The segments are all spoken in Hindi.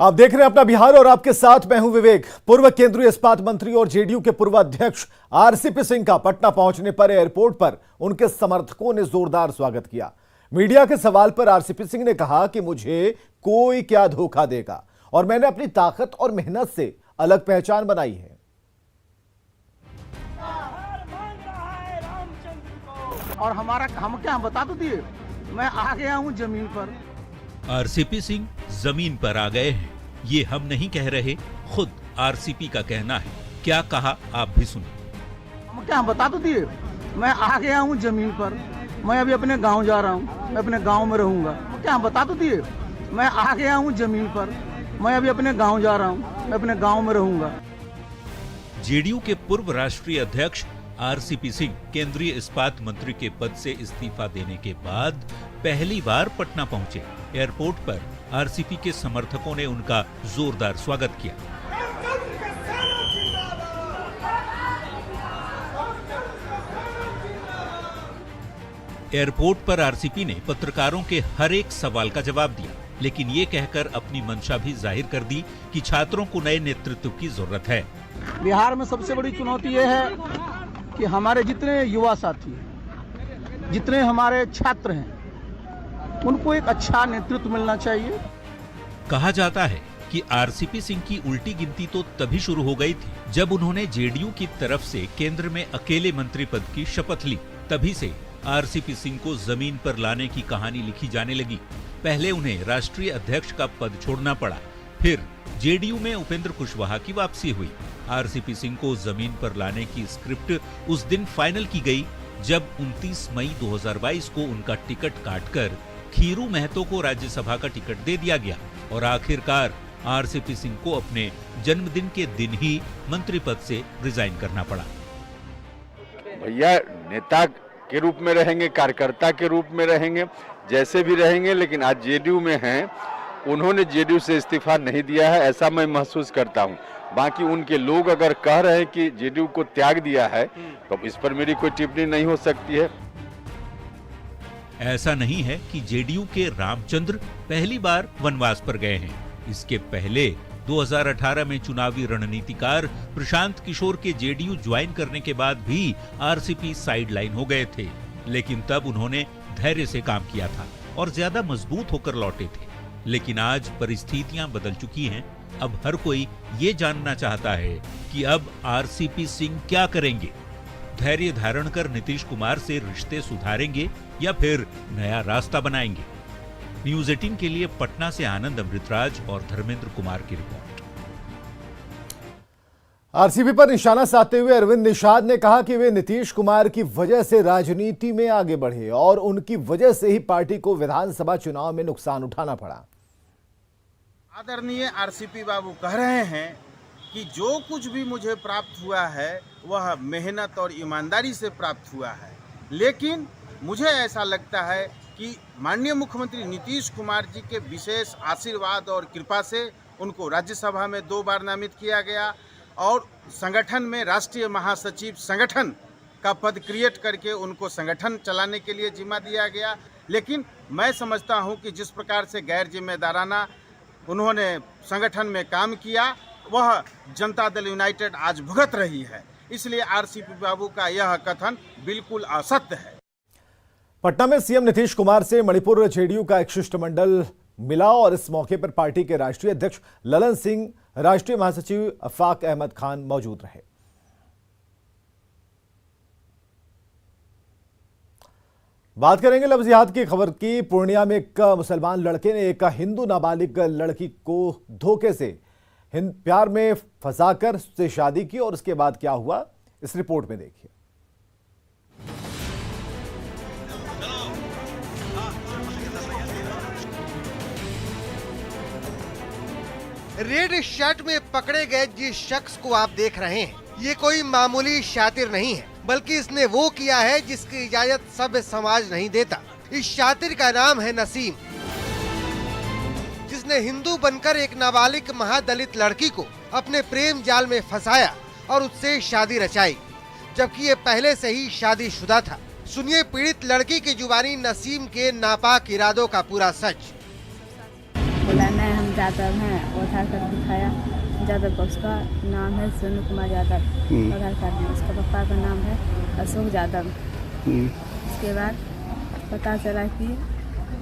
आप देख रहे हैं अपना बिहार और आपके साथ मैं हूं विवेक। पूर्व केंद्रीय इस्पात मंत्री और जेडीयू के पूर्व अध्यक्ष आरसीपी सिंह का पटना पहुंचने पर एयरपोर्ट पर उनके समर्थकों ने जोरदार स्वागत किया। मीडिया के सवाल पर आरसीपी सिंह ने कहा कि मुझे कोई क्या धोखा देगा और मैंने अपनी ताकत और मेहनत से अलग पहचान बनाई है। और हम क्या बता तो दिए, मैं आ गया हूं जमीन पर। आरसीपी सिंह जमीन पर आ गए हैं, ये हम नहीं कह रहे, खुद आरसीपी का कहना है। क्या कहा आप भी सुनिए। हम क्या बता तो दिए, मैं आ गया हूं जमीन पर। मैं अभी अपने गांव जा रहा हूं, मैं अपने गांव में रहूंगा। क्या बता तो दिए, मैं आ गया हूं जमीन पर। मैं अभी अपने गांव जा रहा हूं, मैं अपने गांव में रहूंगा। जेडीयू के पूर्व राष्ट्रीय अध्यक्ष आरसीपी सिंह केंद्रीय इस्पात मंत्री के पद से इस्तीफा देने के बाद पहली बार पटना पहुंचे। एयरपोर्ट पर आरसीपी के समर्थकों ने उनका जोरदार स्वागत किया। एयरपोर्ट पर आरसीपी ने पत्रकारों के हर एक सवाल का जवाब दिया, लेकिन ये कहकर अपनी मंशा भी जाहिर कर दी कि छात्रों को नए नेतृत्व की जरूरत है। बिहार में सबसे बड़ी चुनौती ये है कि हमारे जितने युवा साथी हैं, जितने हमारे छात्र हैं, उनको एक अच्छा नेतृत्व मिलना चाहिए। कहा जाता है कि आरसीपी सिंह की उल्टी गिनती तो तभी शुरू हो गई थी जब उन्होंने जेडीयू की तरफ से केंद्र में अकेले मंत्री पद की शपथ ली। तभी से आरसीपी सिंह को जमीन पर लाने की कहानी लिखी जाने लगी। पहले उन्हें राष्ट्रीय अध्यक्ष का पद छोड़ना पड़ा, फिर जेडीयू में उपेंद्र कुशवाहा की वापसी हुई। आरसीपी सिंह को जमीन पर लाने की स्क्रिप्ट उस दिन फाइनल की गई जब 29 मई 2022 को उनका टिकट काटकर खीरू महतो को राज्यसभा का टिकट दे दिया गया और आखिरकार आरसीपी सिंह को अपने जन्मदिन के दिन ही मंत्री पद से रिजाइन करना पड़ा। भैया नेता के रूप में रहेंगे, कार्यकर्ता के रूप में रहेंगे, जैसे भी रहेंगे, लेकिन आज जेडीयू में हैं। उन्होंने जेडीयू से इस्तीफा नहीं दिया है, ऐसा मैं महसूस करता हूं। बाकी उनके लोग अगर कह रहे हैं कि जेडीयू को त्याग दिया है तो इस पर मेरी कोई टिप्पणी नहीं हो सकती है। ऐसा नहीं है कि जेडीयू के रामचंद्र पहली बार वनवास पर गए हैं। इसके पहले 2018 में चुनावी रणनीतिकार प्रशांत किशोर के जेडीयू ज्वाइन करने के बाद भी आरसीपी साइडलाइन हो गए थे, लेकिन तब उन्होंने धैर्य से काम किया था और ज्यादा मजबूत होकर लौटे थे। लेकिन आज परिस्थितियां बदल चुकी हैं। अब हर कोई ये जानना चाहता है कि अब आरसीपी सिंह क्या करेंगे। धैर्य धारण कर नीतीश कुमार से रिश्ते सुधारेंगे या फिर नया रास्ता बनाएंगे। न्यूज 18 के लिए पटना से आनंद अमृतराज और धर्मेंद्र कुमार की रिपोर्ट। आरसीपी पर निशाना साधते हुए अरविंद निषाद ने कहा कि वे नीतीश कुमार की वजह से राजनीति में आगे बढ़े और उनकी वजह से ही पार्टी को विधानसभा चुनाव में नुकसान उठाना पड़ा। आदरणीय आरसीपी बाबू कह रहे हैं कि जो कुछ भी मुझे प्राप्त हुआ है वह मेहनत और ईमानदारी से प्राप्त हुआ है, लेकिन मुझे ऐसा लगता है कि माननीय मुख्यमंत्री नीतीश कुमार जी के विशेष आशीर्वाद और कृपा से उनको राज्यसभा में 2 बार नामित किया गया और संगठन में राष्ट्रीय महासचिव संगठन का पद क्रिएट करके उनको संगठन चलाने के लिए जिम्मा दिया गया। लेकिन मैं समझता हूं कि जिस प्रकार से गैर जिम्मेदाराना उन्होंने संगठन में काम किया वह जनता दल यूनाइटेड आज भुगत रही है। इसलिए आरसीपी बाबू का यह कथन बिल्कुल असत्य है। पटना में सीएम नीतीश कुमार से मणिपुर जेडीयू का एक शिष्टमंडल मिला और इस मौके पर पार्टी के राष्ट्रीय अध्यक्ष ललन सिंह, राष्ट्रीय महासचिव अफाक अहमद खान मौजूद रहे। बात करेंगे लव जिहाद की खबर की। पूर्णिया में एक मुसलमान लड़के ने एक हिंदू नाबालिग लड़की को धोखे से प्यार में फंसाकर उससे शादी की और उसके बाद क्या हुआ, इस रिपोर्ट में देखिए। रेड शर्ट में पकड़े गए जिस शख्स को आप देख रहे हैं, ये कोई मामूली शातिर नहीं है, बल्कि इसने वो किया है जिसकी इजाजत सभ्य समाज नहीं देता। इस शातिर का नाम है नसीम, जिसने हिंदू बनकर एक नाबालिग महादलित लड़की को अपने प्रेम जाल में फंसाया और उससे शादी रचाई, जबकि ये पहले से ही शादीशुदा था। सुनिए पीड़ित लड़की की जुबानी नसीम के नापाक इरादों का पूरा सच। बोला नहीं हम यादव हैं, वो आधार कार्ड दिखाया यादव का, उसका नाम है सोनू कुमार यादव आधार कार्ड में, उसका पापा का नाम है अशोक यादव। उसके बाद पता चला कि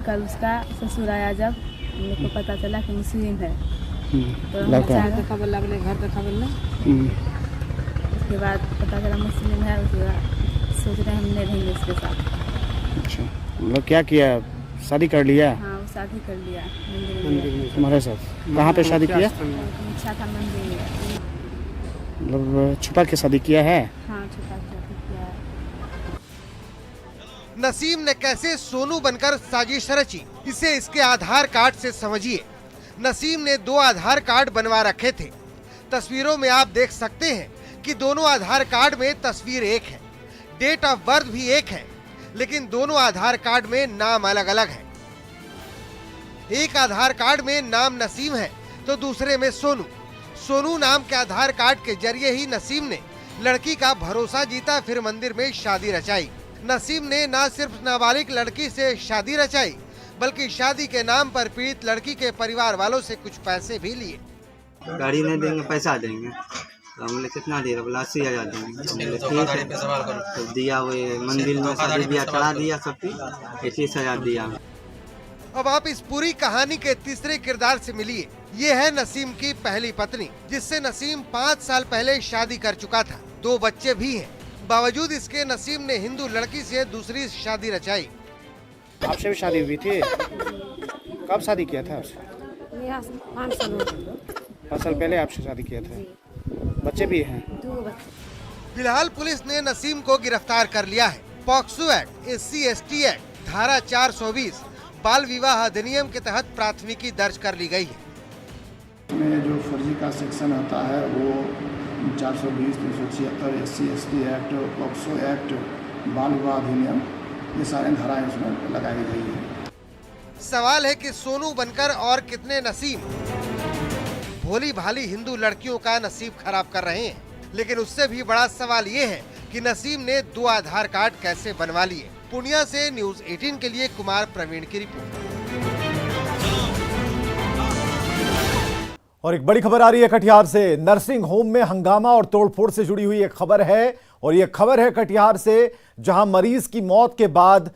कल उसका ससुर आया, जब मेरे को पता चला कि मुस्लिम है, तो हम खबर लगने घर पे खबर नहीं, उसके बाद पता चला मुस्लिम है, उसके बाद सोच रहे हम नहीं रहेंगे उसके साथ। अच्छा, मतलब क्या किया, शादी कर लिया? हाँ, वो शादी कर लिया मंदिर में। तुम्हारे साथ कहाँ पे शादी किया? इच्छा था मंदिर में। मतलब छुपा के शादी किया है? हाँ, छुपा के शादी किया है। नसीम ने कैसे सोनू बनकर साजिश रची, इसे इसके आधार कार्ड से समझिए। नसीम ने 2 आधार कार्ड बनवा रखे थे। तस्वीरों में आप देख सकते हैं कि दोनों आधार कार्ड में तस्वीर एक है, डेट ऑफ बर्थ भी एक है, लेकिन दोनों आधार कार्ड में नाम अलग अलग है। एक आधार कार्ड में नाम नसीम है तो दूसरे में सोनू। सोनू नाम के आधार कार्ड के जरिए ही नसीम ने लड़की का भरोसा जीता, फिर मंदिर में शादी रचाई। नसीम ने न सिर्फ नाबालिग लड़की से शादी रचाई, बल्कि शादी के नाम पर पीड़ित लड़की के परिवार वालों से कुछ पैसे भी लिए। गाड़ी नहीं देंगे, पैसा देंगे। तो हमने कितना दिया, बोला 80,000 देंगे। तो ठीक है, तो दिया, वो मंदिर में शादी ब्याह करा दिया, सब चीज 21,000 दिया। अब आप इस पूरी कहानी के तीसरे किरदार से मिलिए। ये है नसीम की पहली पत्नी, जिससे नसीम 5 साल पहले शादी कर चुका था। 2 बच्चे भी हैं। बावजूद इसके नसीम ने हिंदू लड़की से दूसरी शादी रचाई। आपसे भी शादी हुई थी? कब शादी किया था आपसे? 5 साल पहले आपसे शादी किया था। बच्चे भी हैं? 2 बच्चे। फिलहाल पुलिस ने नसीम को गिरफ्तार कर लिया है। पॉक्सो एक्ट, SC/ST एक्ट, धारा 420 बाल विवाह अधिनियम के तहत प्राथमिकी दर्ज कर ली गई है। इसमें जो फर्जी का सेक्शन आता है वो 420, 376, SC/ST एक्ट, पॉक्सो एक्ट, बाल विवाह अधिनियम, ये सारे धाराएं उसमें लगाई गई है। सवाल है कि सोनू बनकर और कितने नसीम भोली भाली हिंदू लड़कियों का नसीब खराब कर रहे हैं। लेकिन उससे भी बड़ा सवाल ये है कि नसीम ने 2 आधार कार्ड कैसे बनवा लिए। पूर्णिया से न्यूज़ 18 के लिए कुमार प्रवीण की रिपोर्ट। और एक बड़ी खबर आ रही है कटिहार से। नर्सिंग होम में हंगामा और तोड़फोड़ से जुड़ी हुई एक खबर है, और यह खबर है कटिहार से, जहां मरीज की मौत के बाद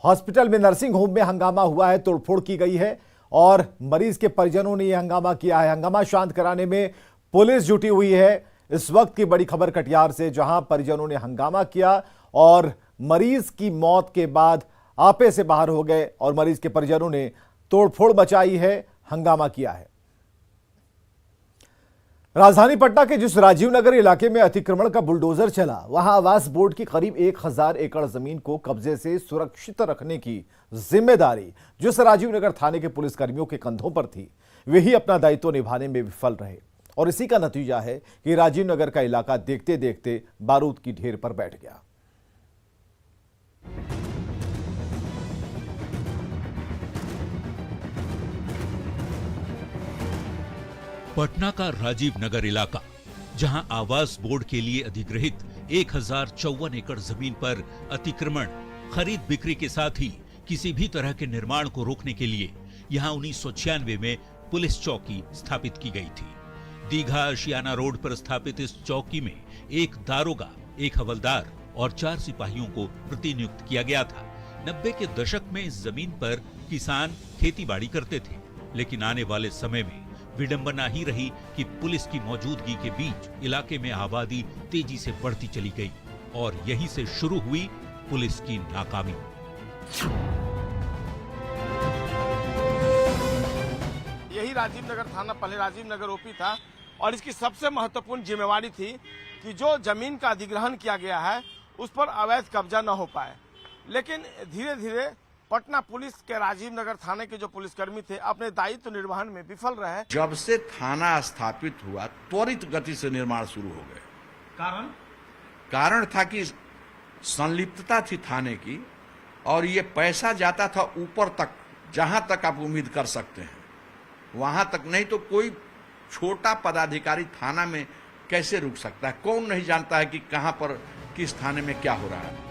हॉस्पिटल में नर्सिंग होम में हंगामा हुआ है, तोड़फोड़ की गई है और मरीज के परिजनों ने यह हंगामा किया है। हंगामा शांत कराने में पुलिस जुटी हुई है। इस वक्त की बड़ी खबर कटिहार से, जहां परिजनों ने हंगामा किया और मरीज की मौत के बाद आपे से बाहर हो गए और मरीज के परिजनों ने तोड़फोड़ मचाई है, हंगामा किया है। राजधानी पटना के जिस राजीव नगर इलाके में अतिक्रमण का बुलडोजर चला, वहां आवास बोर्ड की करीब 1000 एकड़ जमीन को कब्जे से सुरक्षित रखने की जिम्मेदारी जिस राजीव नगर थाने के पुलिसकर्मियों के कंधों पर थी, वही अपना दायित्व निभाने में विफल रहे। और इसी का नतीजा है कि राजीव नगर का इलाका देखते देखते बारूद की ढेर पर बैठ गया। पटना का राजीव नगर इलाका, जहां आवास बोर्ड के लिए अधिग्रहित 1054 एकड़ जमीन पर अतिक्रमण, खरीद बिक्री के साथ ही किसी भी तरह के निर्माण को रोकने के लिए यहां 1996 में पुलिस चौकी स्थापित की गई थी। दीघा आशियाना रोड पर स्थापित इस चौकी में एक दारोगा, एक हवलदार और 4 सिपाहियों को प्रतिनियुक्त किया गया था। 90 के दशक में इस जमीन पर किसान खेतीबाड़ी करते थे, लेकिन आने वाले समय में विडंबना ही रही कि पुलिस की मौजूदगी के बीच इलाके में आबादी तेजी से बढ़ती चली गई और यहीं से शुरू हुई पुलिस की नाकामी। यही राजीव नगर थाना पहले राजीव नगर ओपी था और इसकी सबसे महत्वपूर्ण जिम्मेवारी थी कि जो जमीन का अधिग्रहण किया गया है उस पर अवैध कब्जा न हो पाए। लेकिन धीरे धीरे पटना पुलिस के राजीव नगर थाने के जो पुलिसकर्मी थे अपने दायित्व निर्वहन में विफल रहे। जब से थाना स्थापित हुआ त्वरित गति से निर्माण शुरू हो गए। कारण था कि संलिप्तता थी थाने की और ये पैसा जाता था ऊपर तक, जहां तक आप उम्मीद कर सकते हैं वहां तक, नहीं तो कोई छोटा पदाधिकारी थाना में कैसे रुक सकता है। कौन नहीं जानता है कि कहां पर किस थाने में क्या हो रहा है।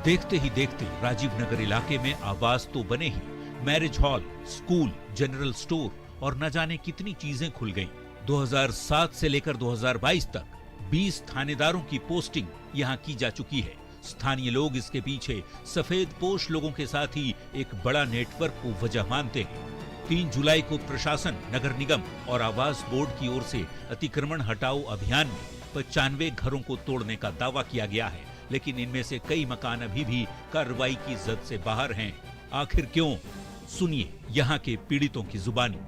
देखते ही देखते राजीव नगर इलाके में आवास तो बने ही, marriage hall, school, general store और न जाने कितनी चीजें खुल गईं। 2007 से लेकर 2022 तक 20 थानेदारों की पोस्टिंग यहां की जा चुकी है। स्थानीय लोग इसके पीछे सफेद पोश लोगों के साथ ही एक बड़ा नेटवर्क को वजह मानते हैं। 3 जुलाई को प्रशासन, नगर निगम और आवास बोर्ड की ओर से अतिक्रमण हटाओ अभियान में 95 घरों को तोड़ने का दावा किया गया है, लेकिन इनमें से कई मकान अभी भी कार्रवाई की जद से बाहर हैं। आखिर क्यों? सुनिए यहाँ के पीड़ितों की जुबानी।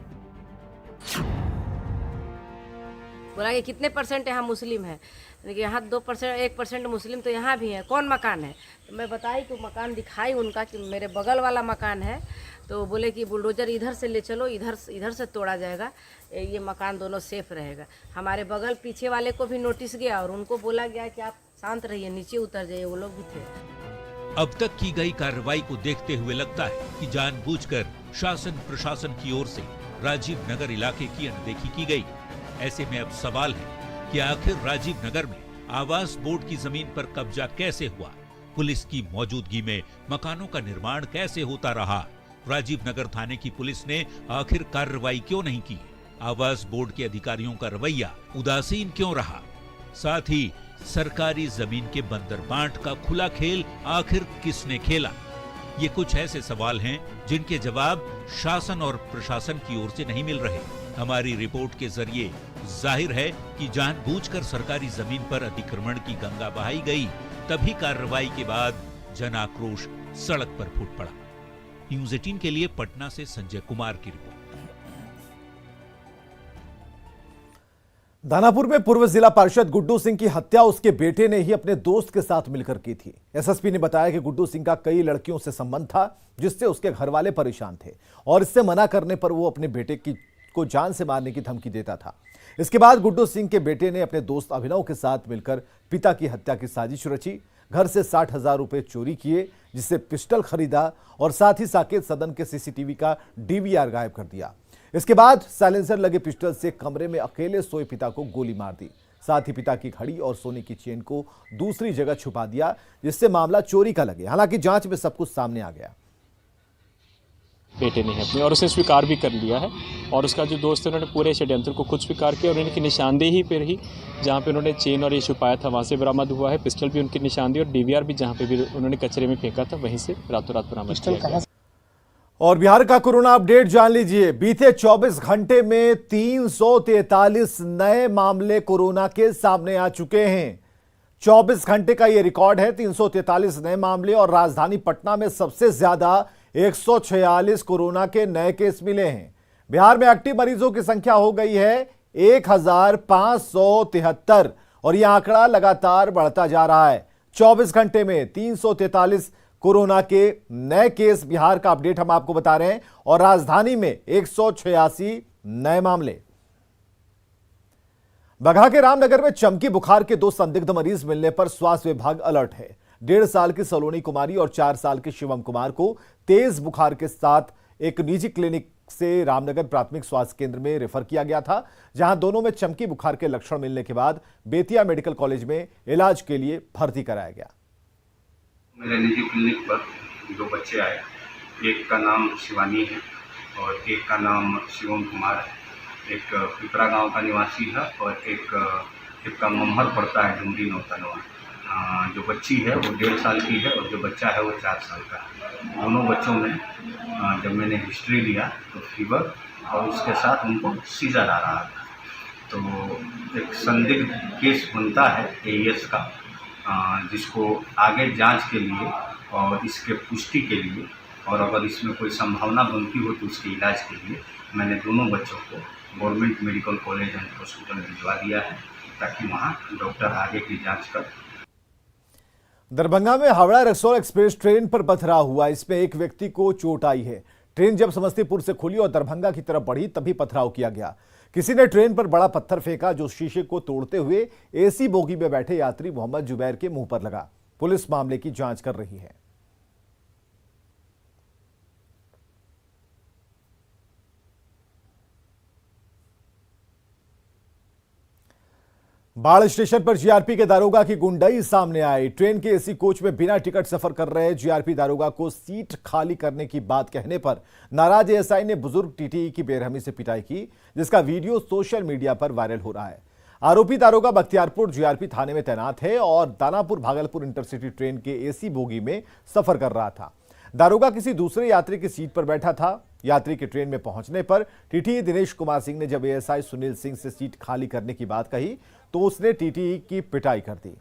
बोला कि कितने परसेंट यहाँ मुस्लिम है, यहाँ 2%, 1% मुस्लिम तो यहाँ भी है, कौन मकान है? तो मैं बताई कि मकान दिखाई उनका कि मेरे बगल वाला मकान है। तो बोले कि बुलडोजर इधर से ले चलो, इधर से तोड़ा जाएगा, ये मकान दोनों सेफ रहेगा। हमारे बगल पीछे वाले को भी नोटिस गया और उनको बोला गया कि आप शांत रहिए, नीचे उतर जाइए, वो लोग भी थे। अब तक की गई कार्रवाई को देखते हुए लगता है कि जानबूझकर शासन प्रशासन की ओर से राजीव नगर इलाके की अनदेखी की गई। ऐसे में अब सवाल है कि आखिर राजीव नगर में आवास बोर्ड की जमीन पर कब्जा कैसे हुआ? पुलिस की मौजूदगी में मकानों का निर्माण कैसे होता रहा? राजीव नगर थाने की पुलिस ने आखिर कार्रवाई क्यों नहीं की? आवास बोर्ड के अधिकारियों का रवैया उदासीन क्यों रहा? साथ ही सरकारी जमीन के बंदर बांट का खुला खेल आखिर किसने खेला? ये कुछ ऐसे सवाल हैं जिनके जवाब शासन और प्रशासन की ओर से नहीं मिल रहे। हमारी रिपोर्ट के जरिए जाहिर है कि जानबूझकर सरकारी जमीन पर अतिक्रमण की गंगा बहाई गई, तभी कार्रवाई के बाद जन आक्रोश सड़क पर फूट पड़ा। न्यूज़ 18 के लिए पटना से संजय कुमार की रिपोर्ट। दानापुर में पूर्व जिला पार्षद गुड्डू सिंह की हत्या उसके बेटे ने ही अपने दोस्त के साथ मिलकर की थी। एसएसपी ने बताया कि गुड्डू सिंह का कई लड़कियों से संबंध था, जिससे उसके घर वाले परेशान थे और इससे मना करने पर वो अपने बेटे को जान से मारने की धमकी देता था। इसके बाद गुड्डू सिंह के बेटे ने अपने दोस्त अभिनव के साथ मिलकर पिता की हत्या की साजिश रची। घर से 60,000 रुपए चोरी किए, जिससे पिस्टल खरीदा और साथ ही साकेत सदन के सीसीटीवी का डीवीआर गायब कर दिया। इसके बाद साइलेंसर लगे पिस्टल से कमरे में अकेले सोए पिता को गोली मार दी। साथ ही पिता की घड़ी और सोने की चेन को दूसरी जगह छुपा दिया, जिससे मामला चोरी का लगे। हालांकि जांच में सब कुछ सामने आ गया। बेटे ने अपने और उसे स्वीकार भी कर लिया है और उसका जो दोस्त है उन्होंने पूरे षड्यंत्र को खुद स्वीकार किया और उनकी निशानदेही पर ही जहाँ पे उन्होंने चेन और ये छुपाया था वहाँ से बरामद हुआ है। पिस्टल भी उनकी निशानदेही और डीवीआर भी जहाँ पे भी उन्होंने कचरे में फेंका था वहीं से रातों रात बरामद किया गया। और बिहार का कोरोना अपडेट जान लीजिए। बीते 24 घंटे में 343 नए मामले कोरोना के सामने आ चुके हैं। 24 घंटे का यह रिकॉर्ड है। 343 नए मामले और राजधानी पटना में सबसे ज्यादा 146 कोरोना के नए केस मिले हैं। बिहार में एक्टिव मरीजों की संख्या हो गई है 1573 और यह आंकड़ा लगातार बढ़ता जा रहा है। 24 घंटे में 343 कोरोना के नए केस बिहार का अपडेट हम आपको बता रहे हैं और राजधानी में 186 नए मामले। बगहा के रामनगर में चमकी बुखार के 2 संदिग्ध मरीज मिलने पर स्वास्थ्य विभाग अलर्ट है। 1.5 साल की सलोनी कुमारी और 4 साल के शिवम कुमार को तेज बुखार के साथ एक निजी क्लिनिक से रामनगर प्राथमिक स्वास्थ्य केंद्र में रेफर किया गया था, जहां दोनों में चमकी बुखार के लक्षण मिलने के बाद बेतिया मेडिकल कॉलेज में इलाज के लिए भर्ती कराया गया। मेरे निजी क्लिनिक पर 2 बच्चे आए, एक का नाम शिवानी है और एक का नाम शिवम कुमार है। एक पिपरा गांव का निवासी है और एक का मम्हर पड़ता है डुमरी नौतनवा। जो बच्ची है वो 1.5 साल की है और जो बच्चा है वो 4 साल का है। दोनों बच्चों में जब मैंने हिस्ट्री लिया तो फीवर और उसके साथ उनको सीजर आ रहा था। तो एक संदिग्ध केस बनता है AES का, जिसको आगे जांच के लिए और इसके पुष्टि के लिए और अगर इसमें कोई संभावना बनती हो तो उसके इलाज के लिए मैंने दोनों बच्चों को government medical college and hospital भिजवा दिया है ताकि वहाँ डॉक्टर आगे की जांच कर। दरभंगा में हावड़ा रक्सौल एक्सप्रेस ट्रेन पर पथराव हुआ। इसमें एक व्यक्ति को चोट आई है। ट्रेन जब समस्तीपुर से खुली और दरभंगा की तरफ बढ़ी तभी पथराव किया गया। किसी ने ट्रेन पर बड़ा पत्थर फेंका जो शीशे को तोड़ते हुए एसी बोगी में बैठे यात्री मोहम्मद जुबैर के मुंह पर लगा। पुलिस मामले की जांच कर रही है। बाढ़ स्टेशन पर जीआरपी के दारोगा की गुंडई सामने आई। ट्रेन के एसी कोच में बिना टिकट सफर कर रहे जीआरपी दारोगा को सीट खाली करने की बात कहने पर नाराज एएसआई ने बुजुर्ग टीटीई की बेरहमी से पिटाई की, जिसका वीडियो सोशल मीडिया पर वायरल हो रहा है। आरोपी दारोगा बख्तियारपुर जीआरपी थाने में तैनात है और दानापुर भागलपुर इंटरसिटी ट्रेन के एसी बोगी में सफर कर रहा था। दारोगा किसी दूसरे यात्री की सीट पर बैठा था। यात्री के ट्रेन में पहुंचने पर टीटीई दिनेश कुमार सिंह ने जब एएसआई सुनील सिंह से सीट खाली करने की बात कही तो उसने टीटीई की पिटाई कर दी।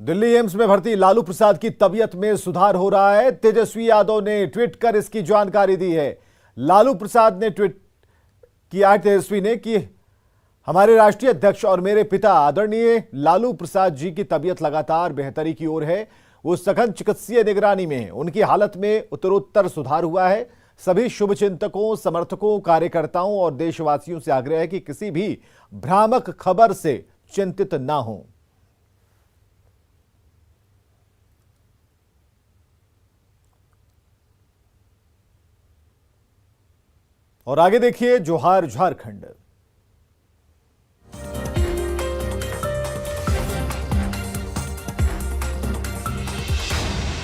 दिल्ली एम्स में भर्ती लालू प्रसाद की तबीयत में सुधार हो रहा है। तेजस्वी यादव ने ट्वीट कर इसकी जानकारी दी है। लालू प्रसाद ने ट्वीट किया तेजस्वी ने कि हमारे राष्ट्रीय अध्यक्ष और मेरे पिता आदरणीय लालू प्रसाद जी की तबीयत लगातार बेहतरी की ओर है। वो सघन चिकित्सीय निगरानी में है। उनकी हालत में उत्तरोत्तर सुधार हुआ है। सभी शुभचिंतकों, समर्थकों, कार्यकर्ताओं और देशवासियों से आग्रह है कि किसी भी भ्रामक खबर से चिंतित ना हो। और आगे देखिए जोहार झारखंड।